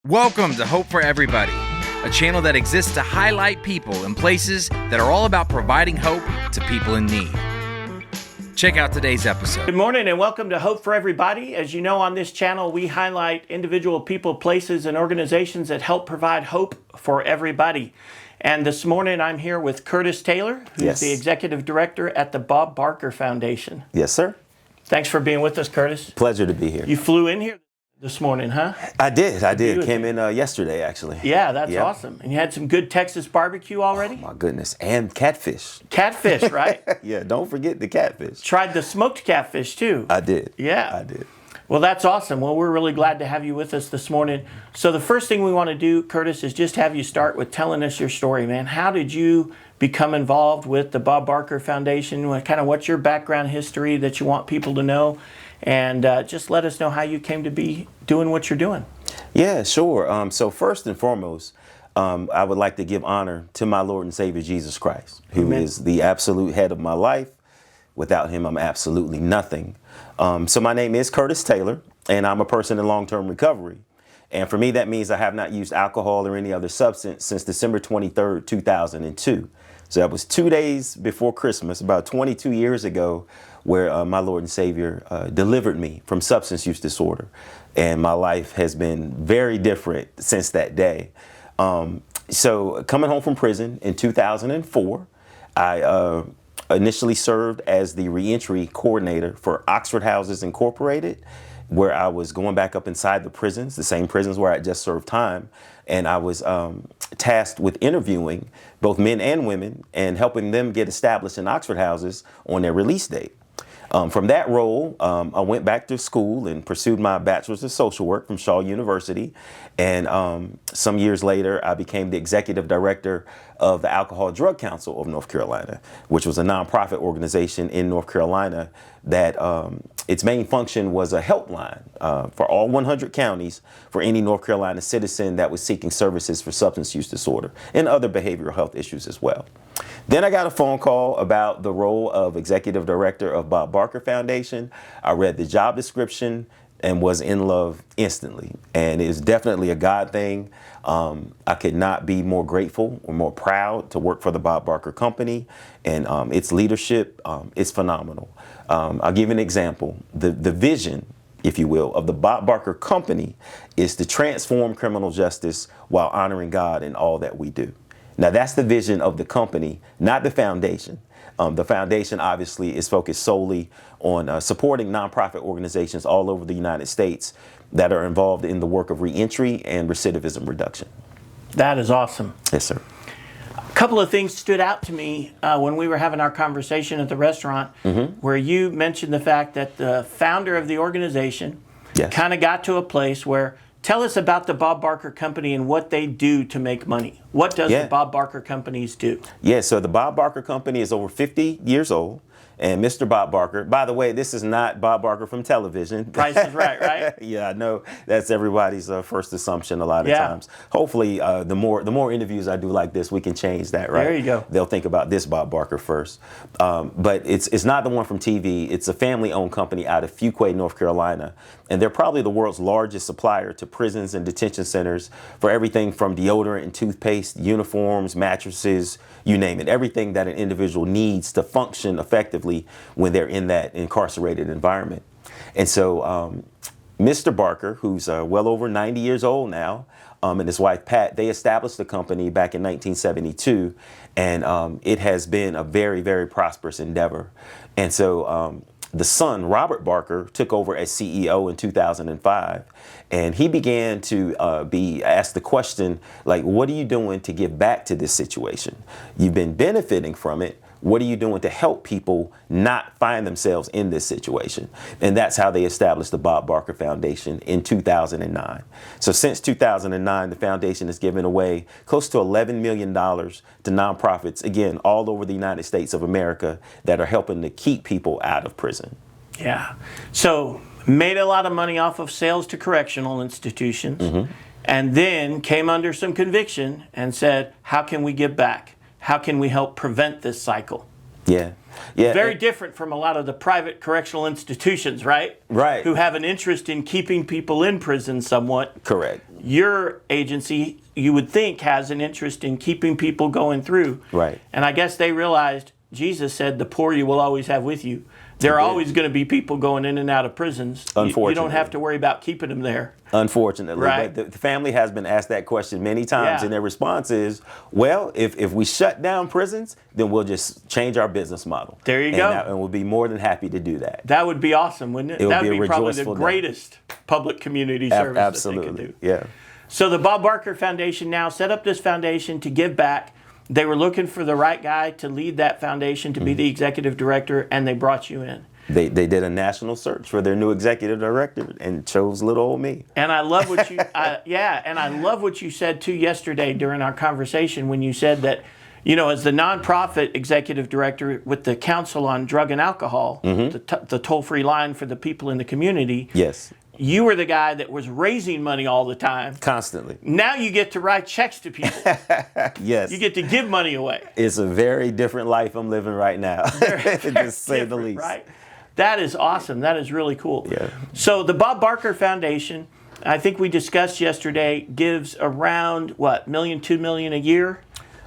Welcome to Hope for Everybody, a channel that exists to highlight people and places that are all about providing hope to people in need. Check out today's episode. Good morning and welcome to Hope for Everybody. As you know, on this channel, we highlight individual people, places, and organizations that help provide hope for everybody. And this morning, I'm here with Curtis Taylor, who's the Executive Director at the Bob Barker Foundation. Yes, sir. Thanks for being with us, Curtis. Pleasure to be here. You flew in here this morning, huh? I did. Came in yesterday, actually. Yeah, that's awesome. And you had some good Texas barbecue already? Oh, my goodness. And catfish. Catfish, right? Yeah, don't forget the catfish. Tried the smoked catfish, too. I did. Yeah. I did. Well, that's awesome. Well, we're really glad to have you with us this morning. So the first thing we want to do, Curtis, is just have you start with telling us your story, man. How did you become involved with the Bob Barker Foundation? What's your background history that you want people to know? And just let us know how you came to be doing what you're doing. Yeah, sure. So first and foremost, I would like to give honor to my Lord and Savior, Jesus Christ, who is the absolute head of my life. Without him, I'm absolutely nothing. So my name is Curtis Taylor, and I'm a person in long-term recovery. And for me, that means I have not used alcohol or any other substance since December 23rd, 2002. So that was 2 days before Christmas, about 22 years ago, where my Lord and Savior delivered me from substance use disorder. And my life has been very different since that day. So coming home from prison in 2004, I initially served as the reentry coordinator for Oxford Houses Incorporated, where I was going back up inside the prisons, the same prisons where I just served time. And I was tasked with interviewing both men and women and helping them get established in Oxford Houses on their release date. From that role, I went back to school and pursued my bachelor's of social work from Shaw University. And some years later, I became the executive director of the Alcohol Drug Council of North Carolina, which was a nonprofit organization in North Carolina that its main function was a helpline for all 100 counties for any North Carolina citizen that was seeking services for substance use disorder and other behavioral health issues as well. Then I got a phone call about the role of executive director of Bob Barker Foundation. I read the job description and was in love instantly. And it is definitely a God thing. I could not be more grateful or more proud to work for the Bob Barker Company. And its leadership is phenomenal. I'll give you an example. The vision, if you will, of the Bob Barker Company is to transform criminal justice while honoring God in all that we do. Now, that's the vision of the company, not the foundation. The foundation obviously is focused solely on supporting nonprofit organizations all over the United States that are involved in the work of reentry and recidivism reduction. That is awesome. Yes, sir. A couple of things stood out to me when we were having our conversation at the restaurant, where you mentioned the fact that the founder of the organization kind of got to a place where, tell us about the Bob Barker Company and what they do to make money. What does the Bob Barker Companies do? Yeah, so the Bob Barker Company is over 50 years old. And Mr. Bob Barker, by the way, this is not Bob Barker from television. Price is Right, right? Yeah, I know that's everybody's first assumption a lot of times. Hopefully, the more interviews I do like this, we can change that, right? There you go. They'll think about this Bob Barker first. But it's not the one from TV. It's a family-owned company out of Fuquay, North Carolina. And they're probably the world's largest supplier to prisons and detention centers for everything from deodorant and toothpaste, uniforms, mattresses, you name it. Everything that an individual needs to function effectively when they're in that incarcerated environment. And so Mr. Barker, who's well over 90 years old now, and his wife Pat, they established the company back in 1972, and it has been a very, very prosperous endeavor. And so the son, Robert Barker, took over as CEO in 2005, and he began to be asked the question, like, what are you doing to give back to this situation? You've been benefiting from it. What are you doing to help people not find themselves in this situation? And that's how they established the Bob Barker Foundation in 2009. So since 2009, the foundation has given away close to $11 million to nonprofits, again, all over the United States of America that are helping to keep people out of prison. Yeah. So made a lot of money off of sales to correctional institutions, and then came under some conviction and said, how can we give back? How can we help prevent this cycle? Yeah. Yeah. Very different from a lot of the private correctional institutions, right? Right. Who have an interest in keeping people in prison somewhat. Correct. Your agency, you would think, has an interest in keeping people going through. Right. And I guess they realized Jesus said, the poor you will always have with you. There are always going to be people going in and out of prisons. Unfortunately. You don't have to worry about keeping them there. Unfortunately. Right. But the family has been asked that question many times, Yeah. and their response is, well, if we shut down prisons, then we'll just change our business model. There you go. And we'll be more than happy to do that. That would be awesome, wouldn't it? It would That be would a be probably the rejoiceful day. greatest public community service Absolutely. that they could do. Yeah. So the Bob Barker Foundation now set up this foundation to give back. They were looking for the right guy to lead that foundation, to be the executive director, and they brought you in. They did a national search for their new executive director and chose little old me. And I love what you, and I love what you said too yesterday during our conversation when you said that, you know, as the nonprofit executive director with the Council on Drug and Alcohol, the toll-free line for the people in the community. Yes. You were the guy that was raising money all the time. Constantly. Now you get to write checks to people. Yes. You get to give money away. It's a very different life I'm living right now, to say the least. Right? That is awesome. That is really cool. Yeah. So the Bob Barker Foundation, I think we discussed yesterday, gives around, what, $1 million, $2 million a year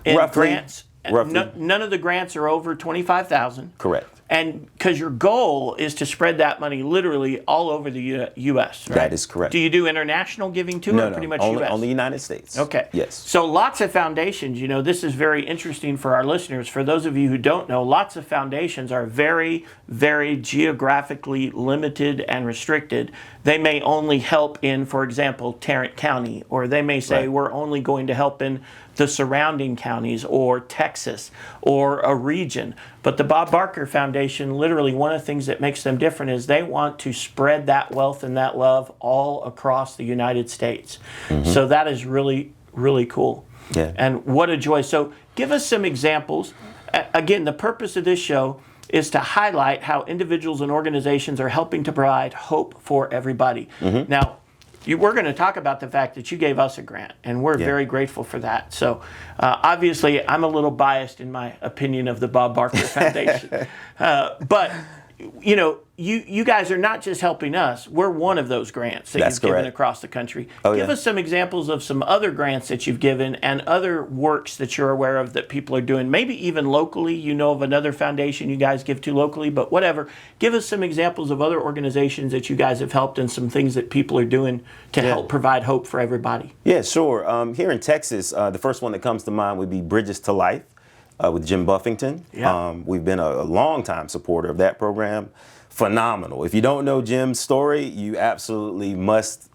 in Roughly. grants? Roughly. None of the grants are over $25,000. Correct. And because your goal is to spread that money literally all over the U.S., right? That is correct. Do you do international giving too, or pretty much only, U.S.? only the United States. Okay. Yes. So lots of foundations, you know, this is very interesting for our listeners. For those of you who don't know, lots of foundations are very, very geographically limited and restricted. They may only help in, for example, Tarrant County, or they may say, Right. we're only going to help in the surrounding counties or Texas or a region. But the Bob Barker Foundation, literally one of the things that makes them different is they want to spread that wealth and that love all across the United States. So that is really, really cool. Yeah. And what a joy. So give us some examples. Again, the purpose of this show is to highlight how individuals and organizations are helping to provide hope for everybody. Now, we're going to talk about the fact that you gave us a grant, and we're very grateful for that. So obviously, I'm a little biased in my opinion of the Bob Barker Foundation. But, you know, you guys are not just helping us. We're one of those grants that That's you've given correct. across the country. Oh, Give yeah. us some examples of some other grants that you've given and other works that you're aware of that people are doing. Maybe even locally, you know of another foundation you guys give to locally, but whatever. Give us some examples of other organizations that you guys have helped and some things that people are doing to help provide hope for everybody. Yeah, sure. Here in Texas, the first one that comes to mind would be Bridges to Life with Jim Buffington. Yeah. We've been a long-time supporter of that program. Phenomenal. If you don't know Jim's story, you absolutely must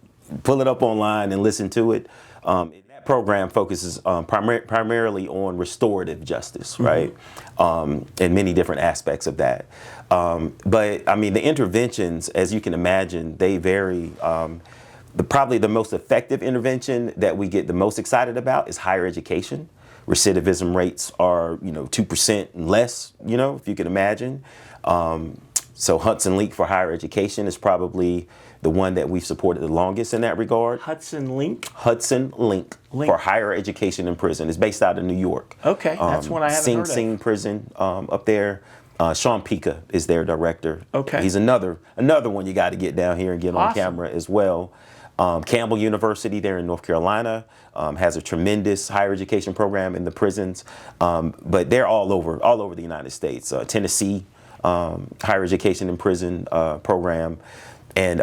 pull it up online and listen to it. That program focuses primarily on restorative justice, right? And many different aspects of that. But I mean, the interventions, as you can imagine, they vary. Probably the most effective intervention that we get the most excited about is higher education. Recidivism rates are, 2% and less, if you can imagine. So Hudson Link for higher education is probably the one that we've supported the longest in that regard. Hudson Link? Hudson Link for higher education in prison. It's based out of New York. Okay, that's one I haven't Sing heard of. Sing prison up there. Sean Pica is their director. Okay. He's another one you got to get down here and get on Awesome. camera as well. Campbell University there in North Carolina has a tremendous higher education program in the prisons, but they're all over the United States. Tennessee higher education in prison program, and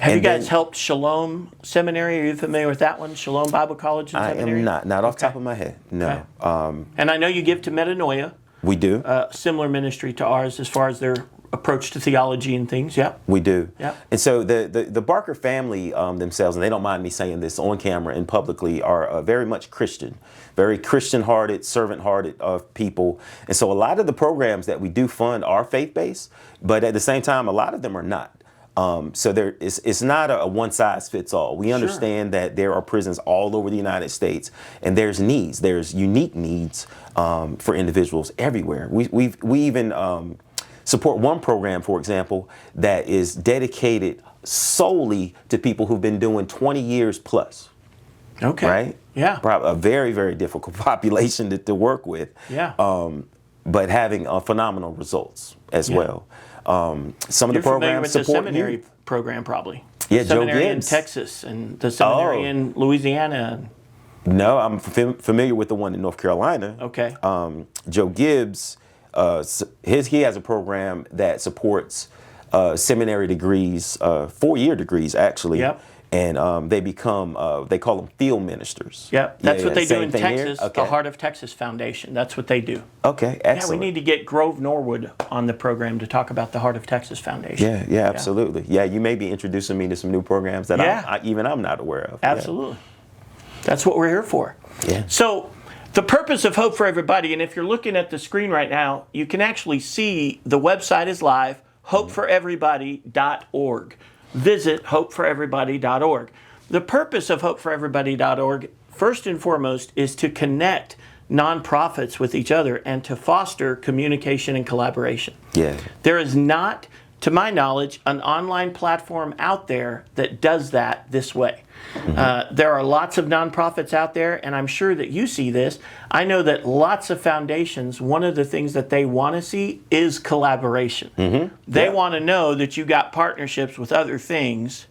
Have you guys helped Shalom Seminary? Are you familiar with that one? Shalom Bible College and I Seminary? am not off the top of my head. No, And I know you give to Metanoia, we do. similar ministry to ours as far as their approach to theology and things. Yeah. We do. Yeah. And so the Barker family themselves, and they don't mind me saying this on camera and publicly, are very much Christian, very Christian-hearted, servant-hearted people. And so a lot of the programs that we do fund are faith-based, but at the same time, a lot of them are not. So it's not a one-size-fits-all. We understand that there are prisons all over the United States, and there's needs. There's unique needs for individuals everywhere. We even support one program, for example, that is dedicated solely to people who've been doing 20 years plus. Okay. Right? Yeah. Probably a very, very difficult population to work with. Yeah. but having phenomenal results as well. Some of You're the familiar programs with the support seminary youth. program, probably. Yeah, Joe seminary in Gibbs. Texas and the seminary in Louisiana. No, I'm familiar with the one in North Carolina. Okay. Joe Gibbs, he has a program that supports seminary degrees, 4-year degrees actually. Yep. And they become, they call them field ministers. Yep, that's what they do same in thing here? Texas, Okay. the Heart of Texas Foundation. That's what they do. Okay, Yeah, excellent. we need to get Grove Norwood on the program to talk about the Heart of Texas Foundation. Yeah, absolutely. Yeah, you may be introducing me to some new programs that Yeah. even I'm not aware of. Absolutely. That's what we're here for. Yeah. So the purpose of Hope for Everybody, and if you're looking at the screen right now, you can actually see the website is live, hopeforoverybody.org. Visit hopeforoverybody.org. The purpose of hopeforoverybody.org, first and foremost, is to connect nonprofits with each other and to foster communication and collaboration. Yeah. There is not, to my knowledge, an online platform out there that does that this way. There are lots of nonprofits out there, and I'm sure that you see this. I know that lots of foundations, one of the things that they want to see is collaboration. They want to know that you got partnerships with other things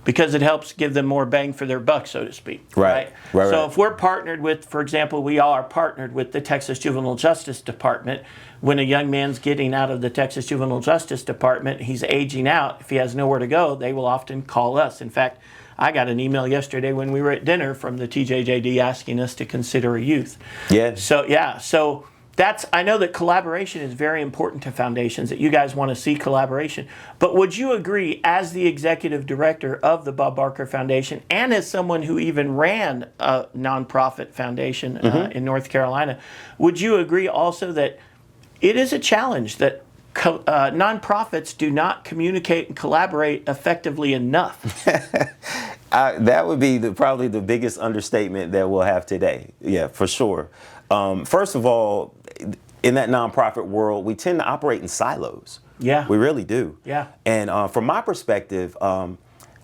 because it helps give them more bang for their buck, so to speak. Right. So if we're partnered with, for example, we all are partnered with the Texas Juvenile Justice Department. When a young man's getting out of the Texas Juvenile Justice Department, he's aging out. If he has nowhere to go, they will often call us. In fact, I got an email yesterday when we were at dinner from the TJJD asking us to consider a youth. Yeah. So that's, I know that collaboration is very important to foundations, that you guys want to see collaboration. But would you agree, as the executive director of the Bob Barker Foundation and as someone who even ran a nonprofit foundation in North Carolina, would you agree also that it is a challenge that nonprofits do not communicate and collaborate effectively enough? That would be probably the biggest understatement that we'll have today. Yeah, for sure. First of all, in that nonprofit world, we tend to operate in silos. Yeah. We really do. Yeah. And from my perspective, I'm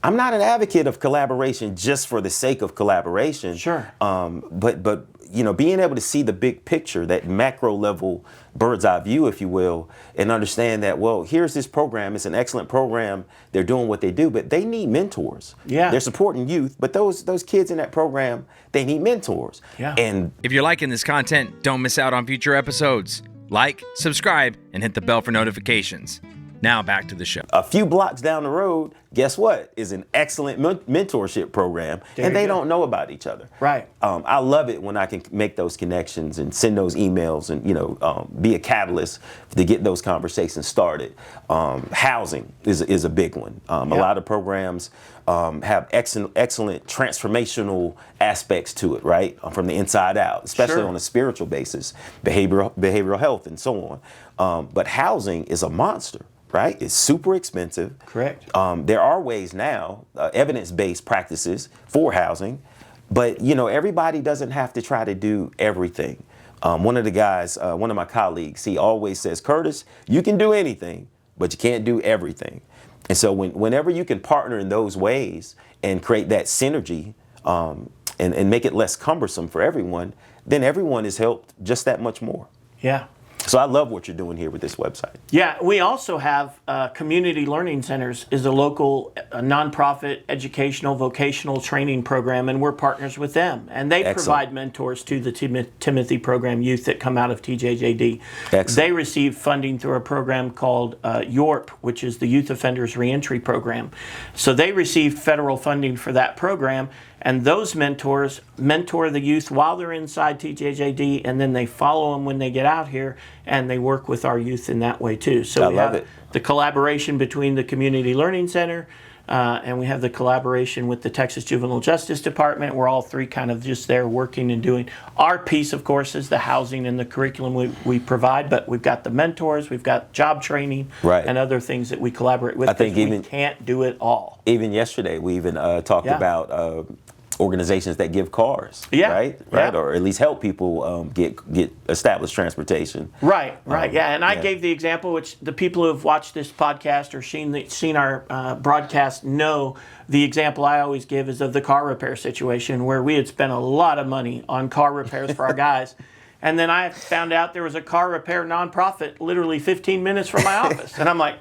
not an advocate of collaboration just for the sake of collaboration. Sure. But you know, being able to see the big picture, that macro level bird's eye view, if you will, and understand that, well, here's this program. It's an excellent program. They're doing what they do, but they need mentors. Yeah. They're supporting youth, but those kids in that program, they need mentors. Yeah. And If you're liking this content, don't miss out on future episodes. Like, subscribe, and hit the bell for notifications. Now back to the show. a few blocks down the road, guess what? Is an excellent mentorship program, There and they you go. don't know about each other. Right. I love it when I can make those connections and send those emails and, you know, be a catalyst to get those conversations started. Housing is a big one. A lot of programs have excellent transformational aspects to it, right? From the inside out, especially Sure. on a spiritual basis, behavioral health and so on. But housing is a monster. Right? It's super expensive. Correct. There are ways now, evidence-based practices for housing, but you know, everybody doesn't have to try to do everything. One of the guys, one of my colleagues, he always says, Curtis, you can do anything, but you can't do everything. And so whenever you can partner in those ways and create that synergy and make it less cumbersome for everyone, then everyone is helped just that much more. Yeah. So I love what you're doing here with this website. Yeah, we also have Community Learning Centers is a local nonprofit educational vocational training program, and we're partners with them. And they provide mentors to the Timothy program youth that come out of TJJD. Excellent. They receive funding through a program called YORP, which is the Youth Offenders Reentry Program. So they receive federal funding for that program, and those mentors mentor the youth while they're inside TJJD, and then they follow them when they get out here, and they work with our youth in that way too. So we love have it. the collaboration between the Community Learning Center, and we have the collaboration with the Texas Juvenile Justice Department. We're all three kind of just there working and doing. Our piece, of course, is the housing and the curriculum we provide, but we've got the mentors, we've got job training, Right. and other things that we collaborate with. I think 'cause even- we can't do it all. Even yesterday, we even talked Yeah. about organizations that give cars, Yeah, right, yeah. or at least help people get established transportation. Right, yeah. And I yeah. gave the example, which the people who have watched this podcast or seen our broadcast know. The example I always give is of the car repair situation, where we had spent a lot of money on car repairs for our guys. And then I found out there was a car repair nonprofit literally 15 minutes from my office. And I'm like,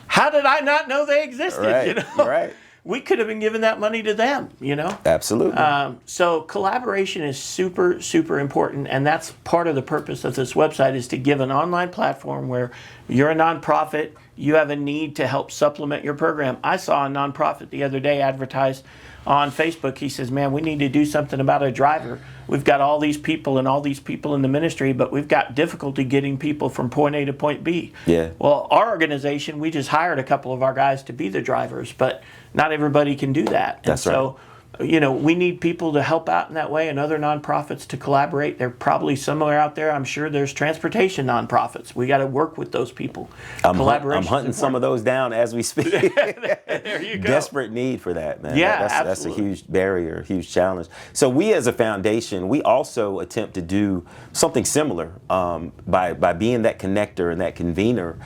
how did I not know they existed? Right, You know? right. We could have been giving that money to them, you know? Absolutely. So collaboration is super, super important, and that's part of the purpose of this website, is to give an online platform where you're a nonprofit, you have a need to help supplement your program. I saw a nonprofit the other day advertised on Facebook. He says, man, we need to do something about a driver. We've got all these people and all these people in the ministry, but we've got difficulty getting people from point A to point B. Yeah. Well, our organization, we just hired a couple of our guys to be the drivers, but not everybody can do that. That's and so, you know, we need people to help out in that way, and other nonprofits to collaborate. They're probably somewhere out there. I'm sure there's transportation nonprofits. We got to work with those people. I'm hunting some of those down as we speak. There you go. Desperate need for that, man. Yeah, that's a absolutely. huge barrier, a huge challenge. So we as a foundation, we also attempt to do something similar by being that connector and that convener.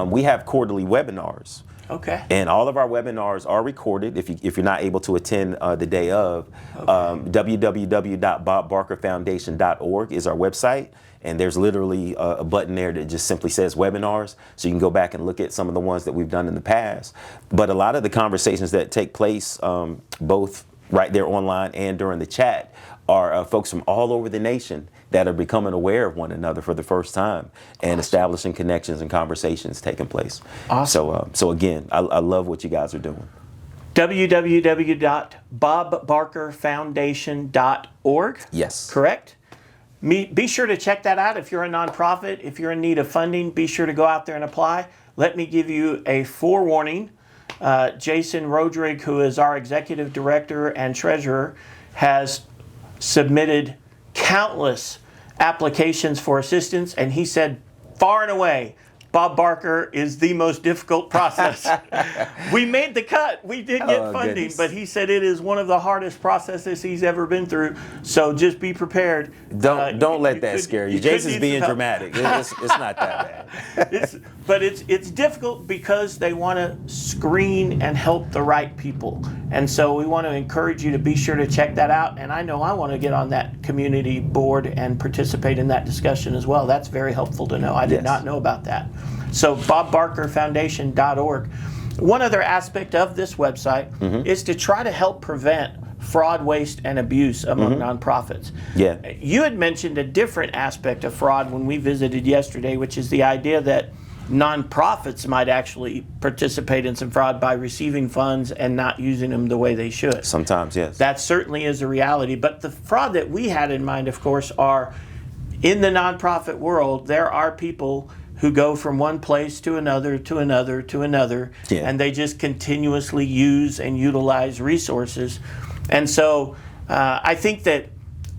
We have quarterly webinars. Okay. And all of our webinars are recorded if you're not able to attend the day of. www.bobbarkerfoundation.org is our website. And there's literally a button there that just simply says webinars. So you can go back and look at some of the ones that we've done in the past. But a lot of the conversations that take place, both right there online and during the chat, are folks from all over the nation that are becoming aware of one another for the first time and establishing connections and conversations taking place. Awesome. So again, I love what you guys are doing. www.bobbarkerfoundation.org. Yes. Correct? Be sure to check that out. If you're a nonprofit, if you're in need of funding, be sure to go out there and apply. Let me give you a forewarning. Jason Rodrigue, who is our executive director and treasurer, has submitted countless applications for assistance, and he said far and away, Bob Barker is the most difficult process. We made the cut. We did get funding, goodness. but he said it is one of the hardest processes he's ever been through. So just be prepared. Don't let that scare you. Jason's need being some help. dramatic. It's not that bad. But it's difficult because they want to screen and help the right people. And so we want to encourage you to be sure to check that out. And I know I want to get on that community board and participate in that discussion as well. That's very helpful to know. I did not know about that. So bobbarkerfoundation.org. One other aspect of this website is to try to help prevent fraud, waste, and abuse among nonprofits. Yeah. You had mentioned a different aspect of fraud when we visited yesterday, which is the idea that nonprofits might actually participate in some fraud by receiving funds and not using them the way they should. Sometimes, yes. That certainly is a reality. But the fraud that we had in mind, of course, are in the nonprofit world, there are people who go from one place to another, to another, to another, and they just continuously use and utilize resources. And so I think that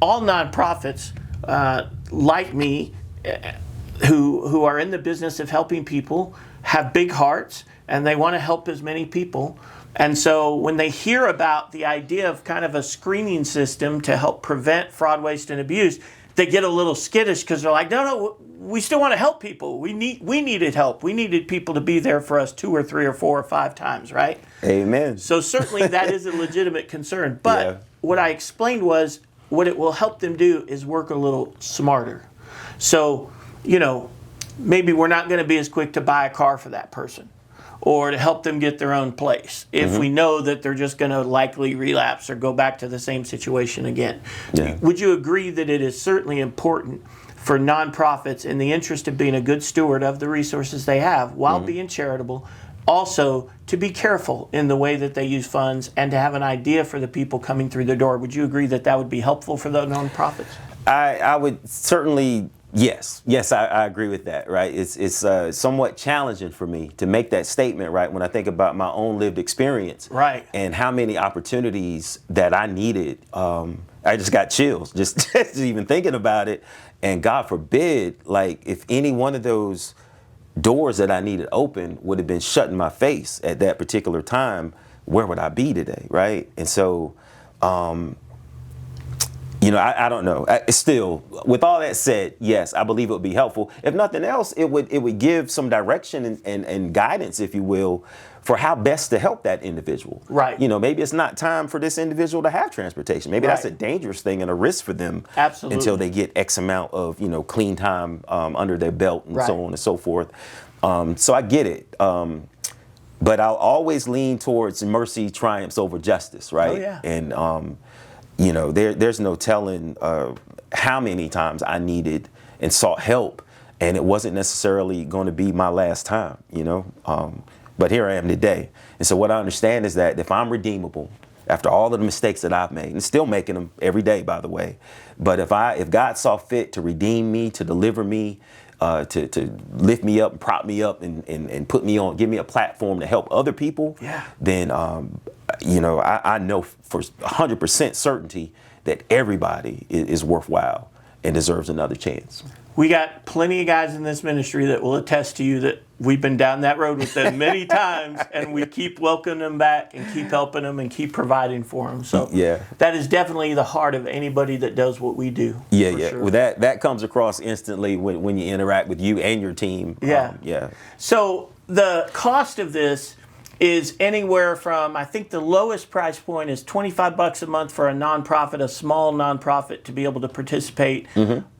all nonprofits like me, who are in the business of helping people, have big hearts, and they want to help as many people. And so when they hear about the idea of kind of a screening system to help prevent fraud, waste, and abuse, they get a little skittish because they're like, no, we still want to help people. We needed help. We needed people to be there for us 2 or 3 or 4 or 5 times, right? Amen. So certainly that is a legitimate concern. But what I explained was what it will help them do is work a little smarter. So, you know, maybe we're not going to be as quick to buy a car for that person or to help them get their own place if we know that they're just going to likely relapse or go back to the same situation again. Yeah. Would you agree that it is certainly important for nonprofits, in the interest of being a good steward of the resources they have while being charitable, also to be careful in the way that they use funds and to have an idea for the people coming through the door? Would you agree that that would be helpful for the nonprofits? I would certainly, yes, I agree with that, right? It's somewhat challenging for me to make that statement, right, when I think about my own lived experience. Right. And how many opportunities that I needed. I just got chills just even thinking about it. And God forbid, like, if any one of those doors that I needed open would have been shut in my face at that particular time, where would I be today, right? And so, I don't know. Still, with all that said, yes, I believe it would be helpful. If nothing else, it would give some direction and guidance, if you will, for how best to help that individual. Right. Maybe it's not time for this individual to have transportation. Maybe that's a dangerous thing and a risk for them. Absolutely. Until they get X amount of, clean time under their belt and so on and so forth. So I get it. But I'll always lean towards mercy triumphs over justice, right? Oh, yeah. And, there's no telling how many times I needed and sought help, and it wasn't necessarily going to be my last time, but here I am today. And so what I understand is that if I'm redeemable, after all of the mistakes that I've made, and still making them every day, by the way, but if God saw fit to redeem me, to deliver me, to lift me up and prop me up and put me on, give me a platform to help other people, then, I know for 100% certainty that everybody is worthwhile and deserves another chance. We got plenty of guys in this ministry that will attest to you that we've been down that road with them many times, and we keep welcoming them back and keep helping them and keep providing for them. So that is definitely the heart of anybody that does what we do. Sure. Well, that comes across instantly when you interact with you and your team. So the cost of this is anywhere from, I think the lowest price point is $25 a month for a nonprofit, a small nonprofit, to be able to participate,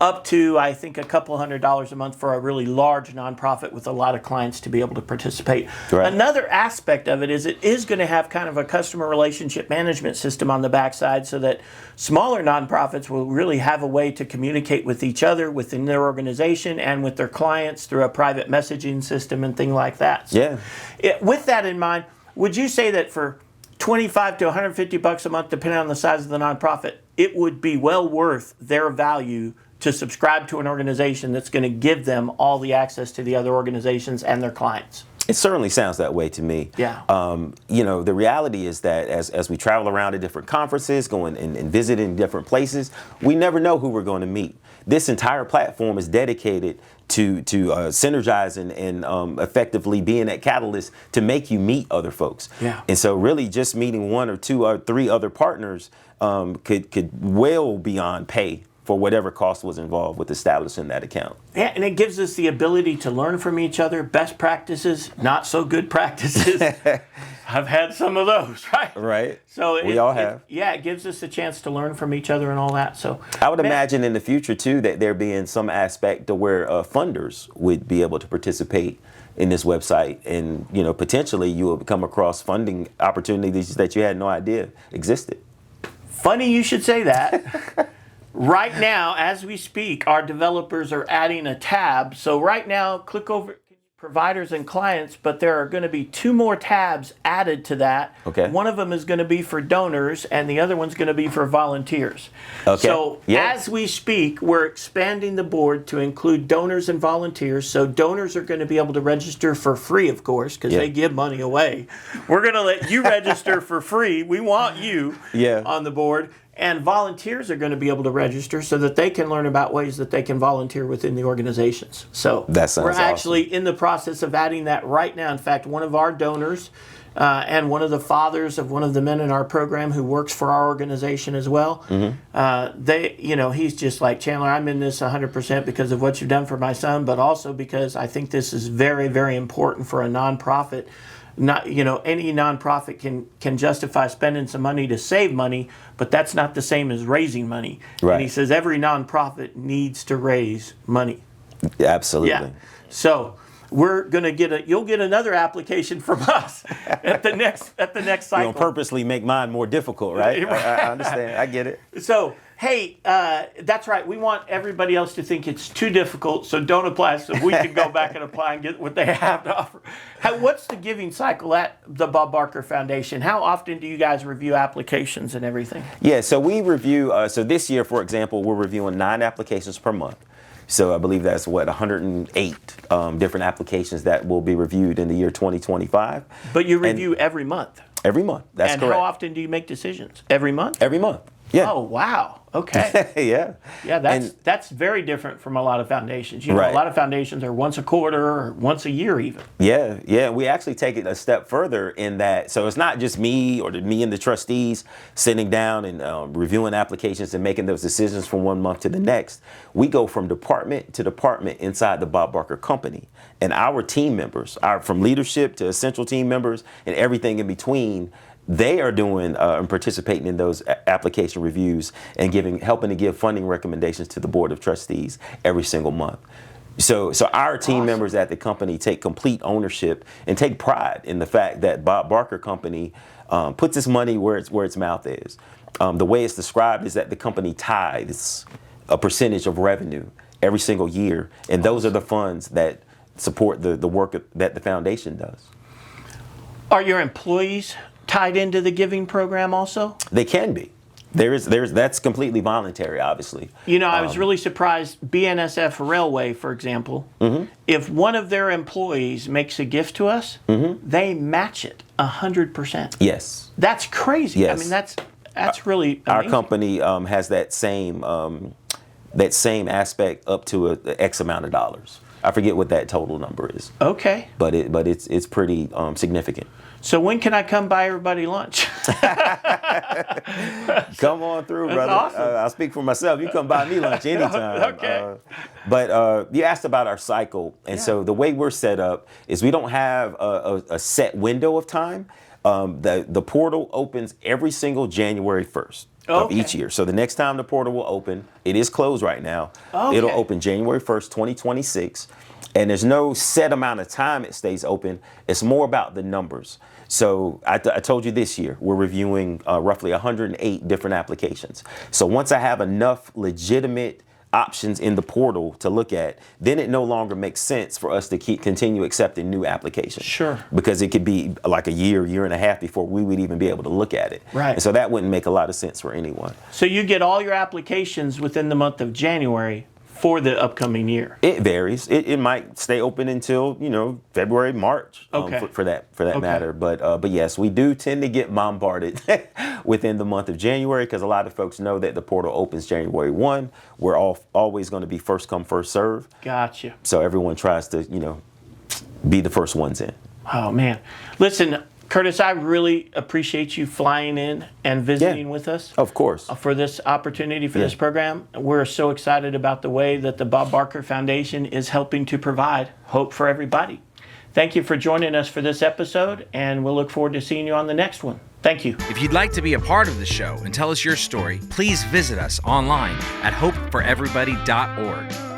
up to, I think, a couple $100s a month for a really large nonprofit with a lot of clients to be able to participate. Right. Another aspect of it is going to have kind of a customer relationship management system on the backside, so that smaller nonprofits will really have a way to communicate with each other within their organization and with their clients through a private messaging system and things like that. So with that in mind, would you say that for $25 to $150 a month, depending on the size of the nonprofit, it would be well worth their value to subscribe to an organization that's going to give them all the access to the other organizations and their clients? It certainly sounds that way to me. The reality is that as we travel around to different conferences, going and visiting different places, we never know who we're going to meet. This entire platform is dedicated to synergizing and effectively being that catalyst to make you meet other folks. And so really just meeting one or two or three other partners could well beyond pay for whatever cost was involved with establishing that account. Yeah, and it gives us the ability to learn from each other, best practices, not so good practices. I've had some of those, right? Right. So we all have. It gives us a chance to learn from each other and all that. So I would imagine in the future too that there being some aspect to where funders would be able to participate in this website, and potentially you will come across funding opportunities that you had no idea existed. Funny you should say that. Right now, as we speak, our developers are adding a tab. So right now, click over providers and clients, but there are going to be 2 more tabs added to that. Okay. One of them is going to be for donors, and the other one's going to be for volunteers. Okay. So as we speak, we're expanding the board to include donors and volunteers. So donors are going to be able to register for free, of course, because they give money away. We're going to let you register for free. We want you on the board. And volunteers are going to be able to register so that they can learn about ways that they can volunteer within the organizations. So we're actually in the process of adding that right now. In fact, one of our donors and one of the fathers of one of the men in our program who works for our organization as well, he's just like, Chandler, I'm in this 100% because of what you've done for my son, but also because I think this is very, very important for a nonprofit. Not, any nonprofit can justify spending some money to save money, but that's not the same as raising money. Right. And he says every nonprofit needs to raise money. Absolutely. Yeah. So we're gonna you'll get another application from us at the next cycle. You don't purposely make mine more difficult, right? I understand. I get it. So. Hey, that's right. We want everybody else to think it's too difficult, so don't apply, so we can go back and apply and get what they have to offer. What's the giving cycle at the Bob Barker Foundation? How often do you guys review applications and everything? Yeah, so we review, so this year, for example, we're reviewing 9 applications per month. So I believe that's 108 different applications that will be reviewed in the year 2025. But you review every month? Every month, that's correct. And how often do you make decisions? Every month? Every month. Yeah. Oh, wow. Okay. Yeah. Yeah, that's very different from a lot of foundations. Right. A lot of foundations are once a quarter or once a year even. Yeah, yeah. We actually take it a step further in that. So it's not just me or me and the trustees sitting down and reviewing applications and making those decisions from one month to the next. We go from department to department inside the Bob Barker company. And our team members, from leadership to essential team members and everything in between, they are doing and participating in those application reviews and helping to give funding recommendations to the board of trustees every single month. So our team members at the company take complete ownership and take pride in the fact that Bob Barker Company puts its money where its mouth is. The way it's described is that the company tithes a percentage of revenue every single year, and those are the funds that support the work that the foundation does. Are your employees tied into the giving program also? They can be. That's completely voluntary, obviously. I was really surprised. BNSF Railway, for example, if one of their employees makes a gift to us, they match it 100%. Yes. That's crazy. Yes. I mean, that's really amazing. Our company has that same aspect up to a X amount of dollars. I forget what that total number is. Okay. But it's pretty significant. So when can I come buy everybody lunch? Come on through, That's brother. awesome. I'll speak for myself. You come buy me lunch anytime. Okay. But you asked about our cycle. And so the way we're set up is we don't have a set window of time. The portal opens every single January 1st. Of each year. So the next time the portal will open, it is closed right now. Okay. It'll open January 1st, 2026. And there's no set amount of time it stays open. It's more about the numbers. So I told you this year, we're reviewing roughly 108 different applications. So once I have enough legitimate options in the portal to look at, then it no longer makes sense for us to continue accepting new applications. Sure. Because it could be like a year and a half before we would even be able to look at it. Right. And so that wouldn't make a lot of sense for anyone. So you get all your applications within the month of January for the upcoming year. It varies. It might stay open until February, March. Okay. For that matter. But yes, we do tend to get bombarded within the month of January because a lot of folks know that the portal opens January 1. We're always going to be first come, first serve. Gotcha. So everyone tries to be the first ones in. Oh man, listen, Curtis, I really appreciate you flying in and visiting with us. Of course. For this opportunity for this program. We're so excited about the way that the Bob Barker Foundation is helping to provide hope for everybody. Thank you for joining us for this episode, and we'll look forward to seeing you on the next one. Thank you. If you'd like to be a part of the show and tell us your story, please visit us online at hopeforeverybody.org.